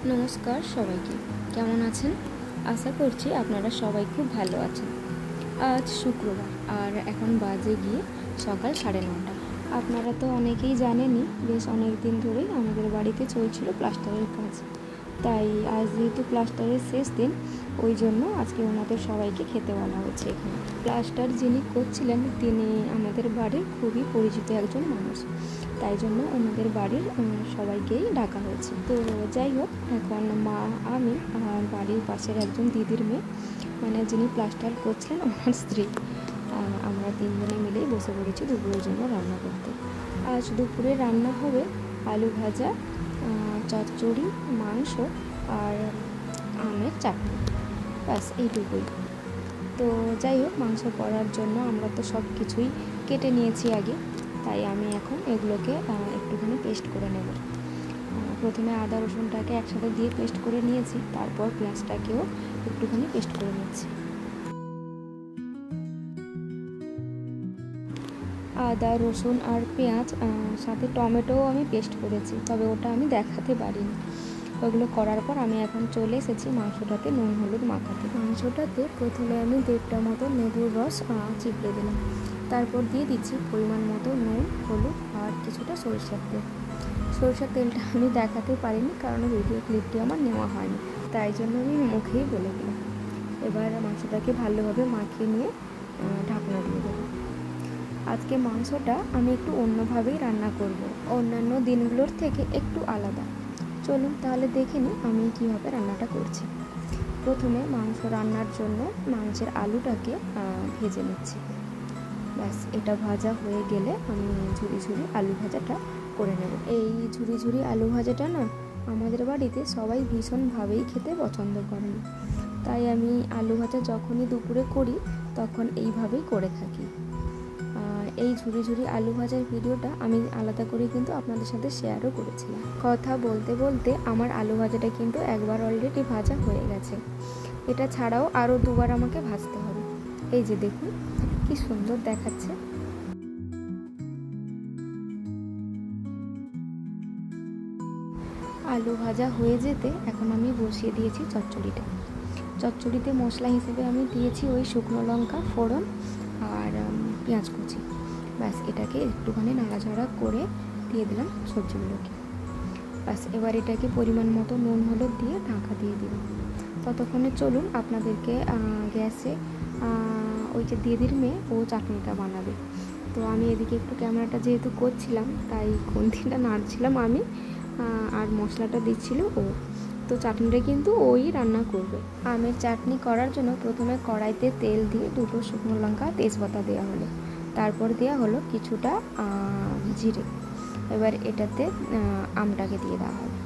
নমস্কার সবাইকে, কেমন আছেন? আশা করছি আপনারা সবাই খুব ভালো আছেন। আজ শুক্রবার আর এখন বাজে গিয়ে সকাল 9:30। আপনারা তো অনেকেই জানেনই, বেশ অনেক দিন ধরেই আমাদের বাড়িতে চলছিল প্লাস্টারের কাজ। তাই আজ যেহেতু প্লাস্টারের শেষ দিন, ওই জন্য আজকে ওনাদের সবাইকে খেতে বলা হয়েছে এখানে। প্লাস্টার যিনি করছিলেন তিনি আমাদের বাড়ির খুবই পরিচিত একজন মানুষ, তাই জন্য ওনাদের বাড়ির সবাইকেই ডাকা হয়েছে। তো যাই হোক, এখন মা, আমি আর বাড়ির পাশের একজন দিদির মেয়ে, মানে যিনি প্লাস্টার করছিলেন ওনার স্ত্রী, আমরা তিনজনে মিলেই বসে পড়েছি দুপুরের জন্য রান্না করতে। আজ দুপুরে রান্না হবে আলু ভাজা, চচ্চড়ি, মাংস আর আমের চাটনি, ব্যাস এইটুকুই। তো যাই হোক, মাংস করার জন্য আমরা তো সব কিছুই কেটে নিয়েছি আগে, তাই আমি এখন এগুলোকে একটুখানি পেস্ট করে নেব। প্রথমে আদা রসুনটাকে একসাথে দিয়ে পেস্ট করে নিয়েছি, তারপর পেঁয়াজটাকেও একটুখানি পেস্ট করে নিচ্ছি। আদা রসুন আর পেঁয়াজ, সাথে টমেটোও আমি পেস্ট করেছি, তবে ওটা আমি দেখাতে পারিনি। ওগুলো করার পর আমি এখন চলে এসেছি মাংসটাতে নুন হলুদ মাখাতে। মাংসটাতে প্রথমে আমি 1.5টা মতো লেবুর রস চিপড়ে দিলাম, তারপর দিয়ে দিচ্ছি পরিমাণ মতো নুন, হলুদ আর কিছুটা সরিষার তেল। সরিষার তেলটা আমি দেখাতে পারিনি, কারণ ভিডিও ক্লিপটি আমার নেওয়া হয়নি, তাই জন্য আমি মুখেই বলে দিলাম। এবার মাংসটাকে ভালোভাবে মাখিয়ে নিয়ে ঢাকনা দিয়ে দেবো। আজকে মাংসটা আমি একটু অন্যভাবেই রান্না করব, অন্যান্য দিনগুলোর থেকে একটু আলাদা। চলুন তাহলে দেখে নিই আমি কীভাবে রান্নাটা করছি। প্রথমে মাংস রান্নার জন্য মাংসের আলুটাকে ভেজে নিচ্ছি। ব্যাস, এটা ভাজা হয়ে গেলে আমি ঝুরি ঝুরি আলু ভাজাটা করে নেব। এই ঝুরি ঝুরি আলু ভাজাটা না আমাদের বাড়িতে সবাই ভীষণভাবেই খেতে পছন্দ করেন, তাই আমি আলু ভাজা যখনই দুপুরে করি তখন এইভাবেই করে থাকি। এই ঝুরি ঝুরি আলু ভাজার ভিডিওটা আমি আলাদা করে কিন্তু আপনাদের সাথে শেয়ারও করেছিলাম। কথা বলতে বলতে আমার আলু ভাজাটা কিন্তু একবার অলরেডি ভাজা হয়ে গেছে। এটা ছাড়াও আরও দুবার আমাকে ভাজতে হবে। এই যে দেখুন কি সুন্দর দেখাচ্ছে। আলু ভাজা হয়ে যেতে এখন আমি বসিয়ে দিয়েছি চচ্চড়িটা। চচ্চড়িতে মশলা হিসেবে আমি দিয়েছি ওই শুকনো লঙ্কা ফোড়ন আর পেঁয়াজ কুচি। ব্যাস, এটাকে একটুখানি নাড়াচাড়া করে দিয়ে দিলাম সবজিগুলোকে। ব্যাস, এবার এটাকে পরিমাণ মতো নুন হলুদ দিয়ে ঢাকা দিয়ে দিলাম। ততক্ষণে চলুন আপনাদেরকে গ্যাসে ওই যে দিদির মেয়ে ও চাটনিটা বানাবে। তো আমি এদিকে একটু ক্যামেরাটা যেহেতু করছিলাম, তাই খুন্তিটা নাড়ছিলাম আমি, আর মশলাটা দিচ্ছিল ও। তো চাটনিটা কিন্তু ওই রান্না করবে। আমের চাটনি করার জন্য প্রথমে কড়াইতে তেল দিয়ে 2টো শুকনো লঙ্কা তেজপাতা দেওয়া হলো, তারপর দেওয়া হলো কিছুটা জিরে। এবার এটাতে আমটাকে দিয়ে দেওয়া হবে।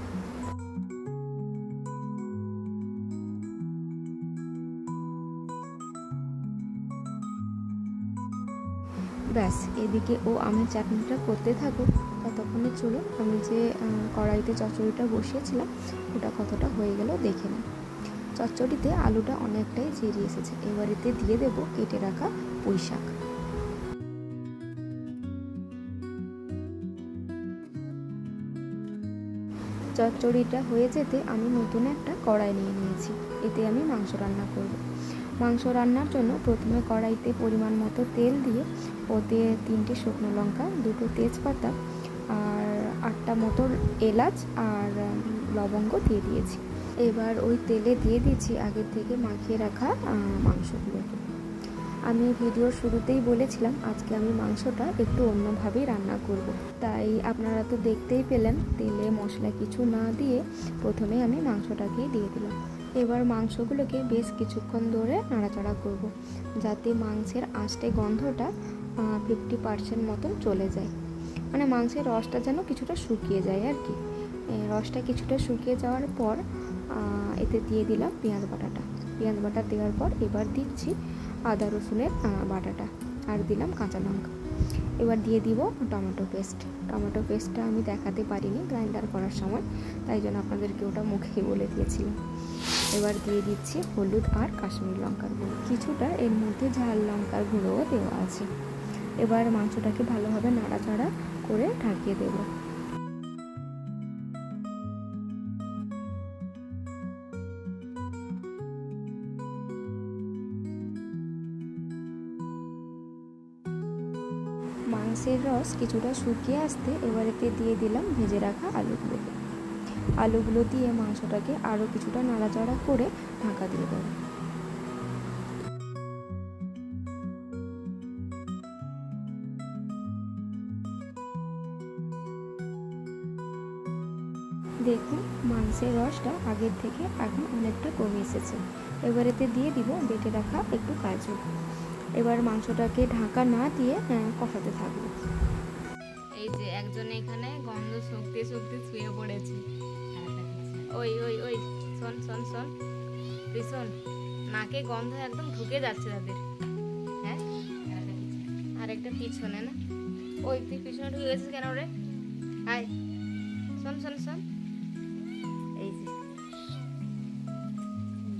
ব্যাস, এদিকে ও আমের চাটনিটা করতে থাকুক, ততক্ষণে চলুন আমি যে কড়াইতে চচ্চড়িটা বসিয়েছিলাম ওটা কতটা হয়ে গেল দেখে নিই। চচ্চড়িতে আলুটা অনেকটাই ছেড়ে এসেছে। এবার এতে দিয়ে দেবো কেটে রাখা পুঁই শাক। চচ্চড়িটা হয়ে যেতে আমি নতুন একটা কড়াই নিয়ে নিয়েছি, এতে আমি মাংস রান্না করব। মাংস রান্নার জন্য প্রথমে কড়াইতে পরিমাণ মতো তেল দিয়ে ওতে 3টে শুকনো লঙ্কা, 2টো তেজপাতা আর 8টা মতো এলাচ আর লবঙ্গ দিয়ে দিয়েছি। এবার ওই তেলে দিয়ে দিচ্ছি আগের থেকে মাখিয়ে রাখা মাংসগুলোকে। আমি ভিডিওর শুরুতেই বলেছিলাম আজকে আমি মাংসটা একটু অন্যভাবেই রান্না করব, তাই আপনারা তো দেখতেই পেলেন তেলে মশলা কিছু না দিয়ে প্রথমে আমি মাংসটাকেই দিয়ে দিলাম। এবার মাংসগুলোকে বেশ কিছুক্ষণ ধরে নাড়াচাড়া করব, যাতে মাংসের আঁশটে গন্ধটা 50% মতন চলে যায়, মানে মাংসের রসটা যেন কিছুটা শুকিয়ে যায় আর কি। রসটা কিছুটা শুকিয়ে যাওয়ার পর এতে দিয়ে দিলাম পেঁয়াজ বাটাটা। পেঁয়াজ বাটা দেওয়ার পর এবার দিচ্ছি আদা রসুনের বাটাটা আর দিলাম কাঁচা লঙ্কা। এবার দিয়ে দিব টমেটো পেস্ট। টমেটো পেস্টটা আমি দেখাতে পারিনি গ্রাইন্ডার করার সময়, তাই জন্য আপনাদেরকে ওটা মুখেই বলে দিয়েছিলাম। এবার দিয়ে দিচ্ছি হলুদ আর কাশ্মীরি লঙ্কার গুঁড়ো, কিছুটা এর মধ্যে ঝাল লঙ্কার গুঁড়োও দেওয়া আছে। এবার মাংসটাকে ভালোভাবে নাড়াচাড়া করে ঢাকিয়ে দেবো। রস কিছুটা শুকিয়ে আসতে এবারেতে দিয়ে দিলাম ভেজে রাখা আলুগুলো দিয়ে মাংসটাকে আরও কিছুটা নাড়াচাড়া করে ঢাকা দিয়ে দেবো। দেখুন মাংসের রসটা আগের থেকে এখন অনেকটা কমে এসেছে। এবারেতে দিয়ে দিব বেটে রাখা একটু কাজু। এবার মাংসটাকে ঢাকা না দিয়ে কষাতে থাকবো। এই যে একজন এখানে গন্ধ শুকতে শুকতে শুয়ে পড়েছে। ওই ওই ওই শোন শোন শোন তুই শোন, নাকে গন্ধ একদম ঢুকে যাচ্ছে তাদের। হ্যাঁ আর একটা পিছনে না, ওই তুই পিছনে ঢুকে গেছিস কেন রে? আয় শোন শোন শোন, এই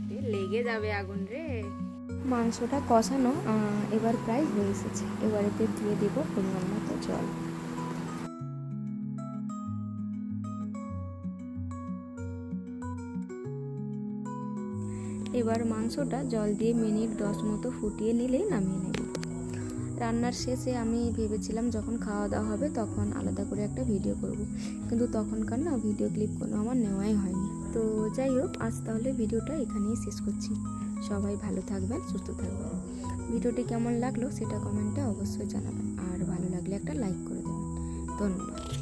যে লেগে যাবে আগুন রে। মাংসটা কষানো এবার প্রায় হয়ে এসেছে। এবারেতে দিয়ে দেবো পরিমাণ মতো জল। এবার মাংসটা জল দিয়ে মিনিট 10 মতো ফুটিয়ে নিলেই নামিয়ে নেব। রান্নার শেষে আমি ভেবেছিলাম যখন খাওয়া দাওয়া হবে তখন আলাদা করে একটা ভিডিও করব, কিন্তু তখনকার না ভিডিও ক্লিপ কোনো আমার নেওয়াই হয়নি। তো যাই হোক, আজ তাহলে ভিডিওটা এখানেই শেষ করছি। সবাই ভালো থাকবেন, সুস্থ থাকবেন। ভিডিওটি কেমন লাগলো সেটা কমেন্টে অবশ্যই জানাবেন, আর ভালো লাগলে একটা লাইক করে দেবেন। ধন্যবাদ।